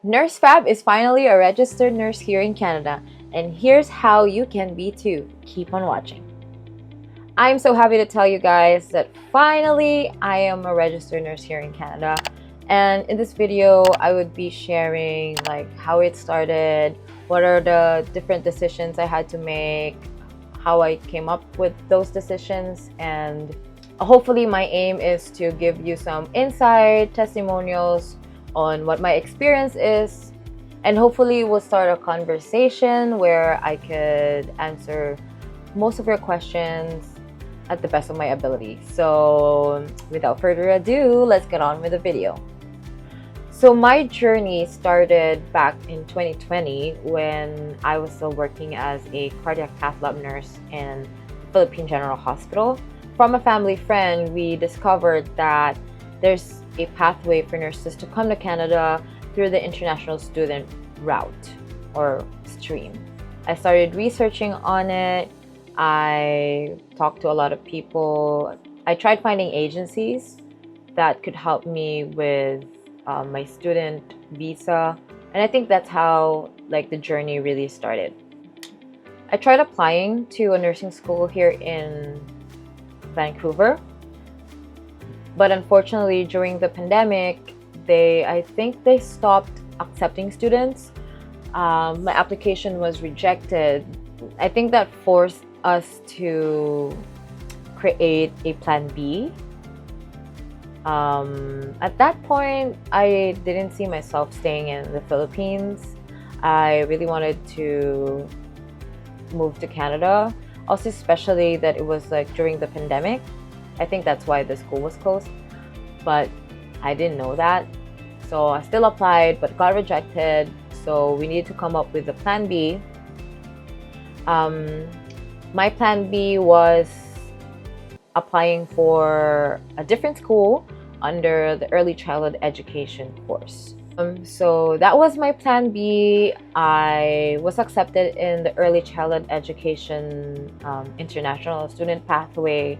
Nurse Fabb is finally a registered nurse here in Canada, and here's how you can be too. Keep on watching. I'm so happy to tell you guys that finally I am a registered nurse here in Canada. And in this video, I would be sharing like how it started, what are the different decisions I had to make, how I came up with those decisions, and hopefully my aim is to give you some insight, testimonials on what my experience is, and hopefully we'll start a conversation where I could answer most of your questions at the best of my ability. So without further ado, let's get on with the video. So my journey started back in 2020 when I was still working as a cardiac cath lab nurse in Philippine General Hospital. From a family friend, we discovered that there's a pathway for nurses to come to Canada through the international student route or stream. I started researching on it. I talked to a lot of people. I tried finding agencies that could help me with my student visa, and I think that's how the journey really started. I tried applying to a nursing school here in Vancouver, but unfortunately during the pandemic I think they stopped accepting students. My application was rejected. I think that forced us to create a plan B. At that point, I didn't see myself staying in the Philippines. I really wanted to move to Canada. Also, especially that it was during the pandemic. I think that's why the school was closed, but I didn't know that. So I still applied, but got rejected. So we needed to come up with a plan B. My plan B was applying for a different school under the early childhood education course. So that was my plan B. I was accepted in the early childhood education international student pathway.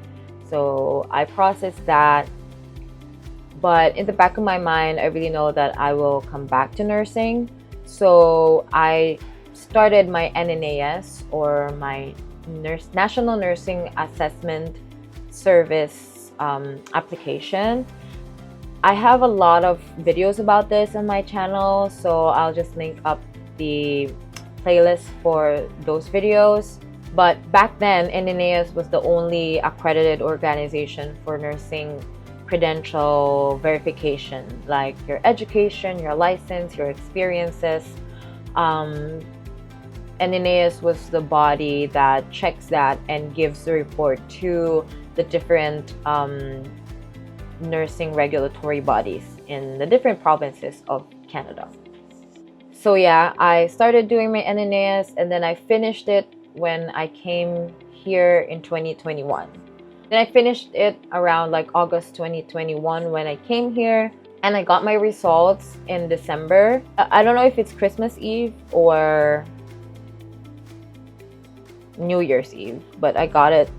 So I processed that. But in the back of my mind, I really know that I will come back to nursing. So I started my NNAS, or my National Nursing Assessment Service application. I have a lot of videos about this on my channel, so I'll just link up the playlist for those videos. But back then, NNAS was the only accredited organization for nursing credential verification, like your education, your license, your experiences. NNAS was the body that checks that and gives the report to the different nursing regulatory bodies in the different provinces of Canada. So yeah, I started doing my NNAS, and then I finished it when I came here in 2021. Then I finished it around August 2021 when I came here, and I got my results in December. I don't know if it's Christmas Eve or New Year's Eve, but I got it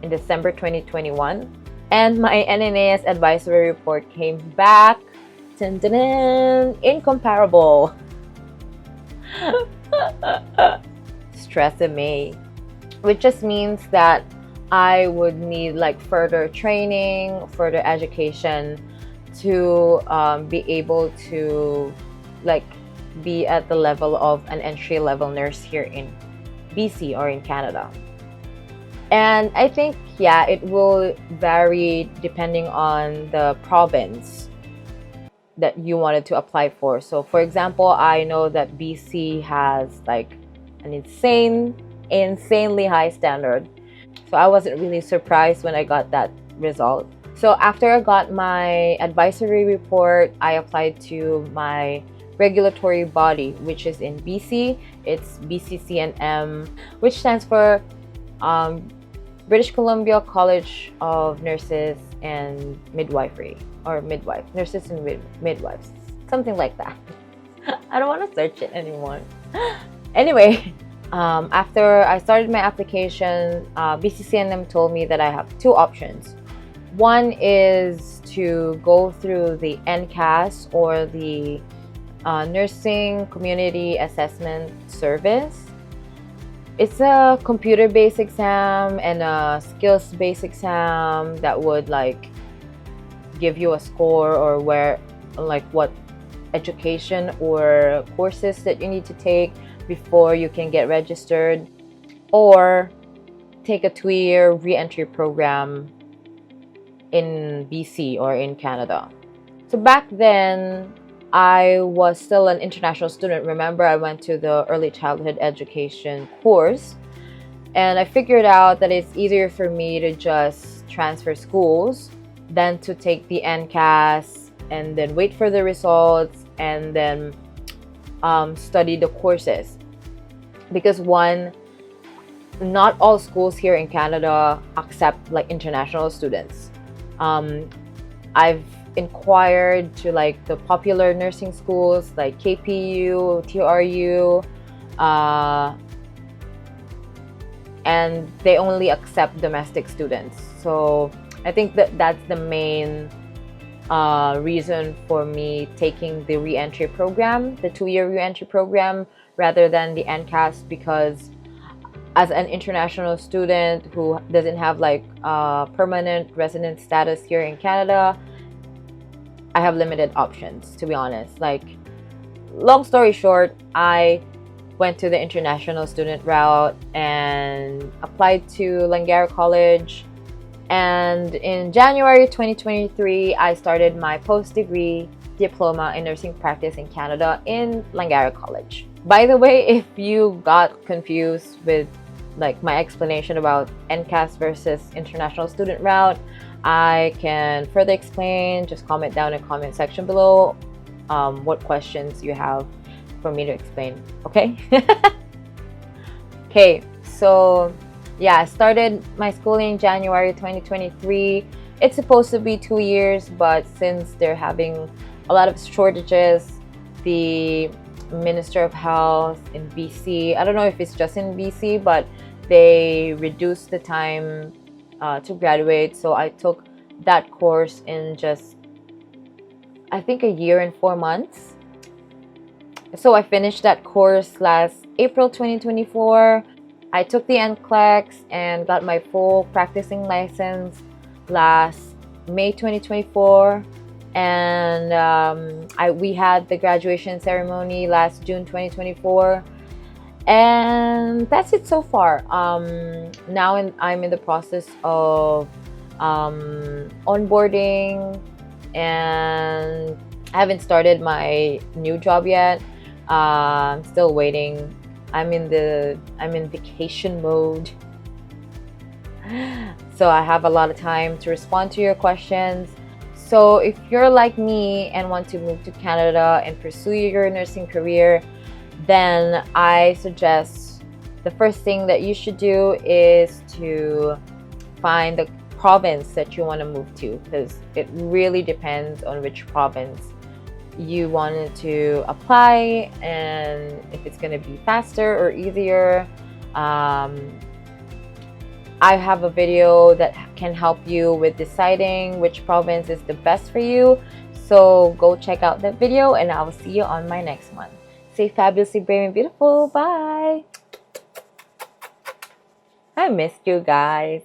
in December 2021. And my NNAS advisory report came back. Dun, dun, dun, incomparable. Stress-me, which just means that I would need further training, further education to be able to be at the level of an entry-level nurse here in BC or in Canada. And I think, yeah, it will vary depending on the province that you wanted to apply for. So for example, I know that BC has an insanely high standard. So I wasn't really surprised when I got that result. So after I got my advisory report, I applied to my regulatory body, which is in BC. It's BCCNM, which stands for British Columbia College of Nurses and Midwifery, or midwife, nurses and midwives, something like that. I don't want to search it anymore. Anyway, after I started my application, BCCNM told me that I have two options. One is to go through the NCAS, or the Nursing Community Assessment Service. It's a computer-based exam and a skills-based exam that would like give you a score, or where like what education or courses that you need to take before you can get registered, or take a 2-year re-entry program in BC or in Canada. So back then, I was still an international student. Remember, I went to the early childhood education course, and I figured out that it's easier for me to just transfer schools than to take the NCAS and then wait for the results and then study the courses. Because one, not all schools here in Canada accept like international students. I've inquired to like the popular nursing schools like KPU, TRU, and they only accept domestic students. So I think that that's the main reason for me taking the re-entry program, the 2-year re-entry program, rather than the NCAS, because as an international student who doesn't have like permanent resident status here in Canada, I have limited options, to be honest. Like, long story short, I went to the international student route and applied to Langara College. And in January 2023, I started my post-degree diploma in nursing practice in Canada in Langara College. By the way, if you got confused with like my explanation about NCAS versus international student route, I can further explain. Just comment down in the comment section below what questions you have for me to explain. Okay. Okay, so yeah, I started my schooling in January 2023. It's supposed to be 2 years, but since they're having a lot of shortages, the Minister of Health in BC, I don't know if it's just in BC, but they reduced the time to graduate. So I took that course in just, I think, 1 year and 4 months. So I finished that course last April 2024. I took the NCLEX and got my full practicing license last May 2024. And we had the graduation ceremony last June 2024. And that's it so far. Now I'm in the process of onboarding, and I haven't started my new job yet. I'm still waiting. I'm in vacation mode. So I have a lot of time to respond to your questions. So if you're like me and want to move to Canada and pursue your nursing career, then I suggest the first thing that you should do is to find the province that you want to move to, because it really depends on which province you wanted to apply and if it's going to be faster or easier. I have a video that can help you with deciding which province is the best for you. So go check out that video, and I will see you on my next one. Stay fabulously brave and beautiful. Bye. I missed you guys.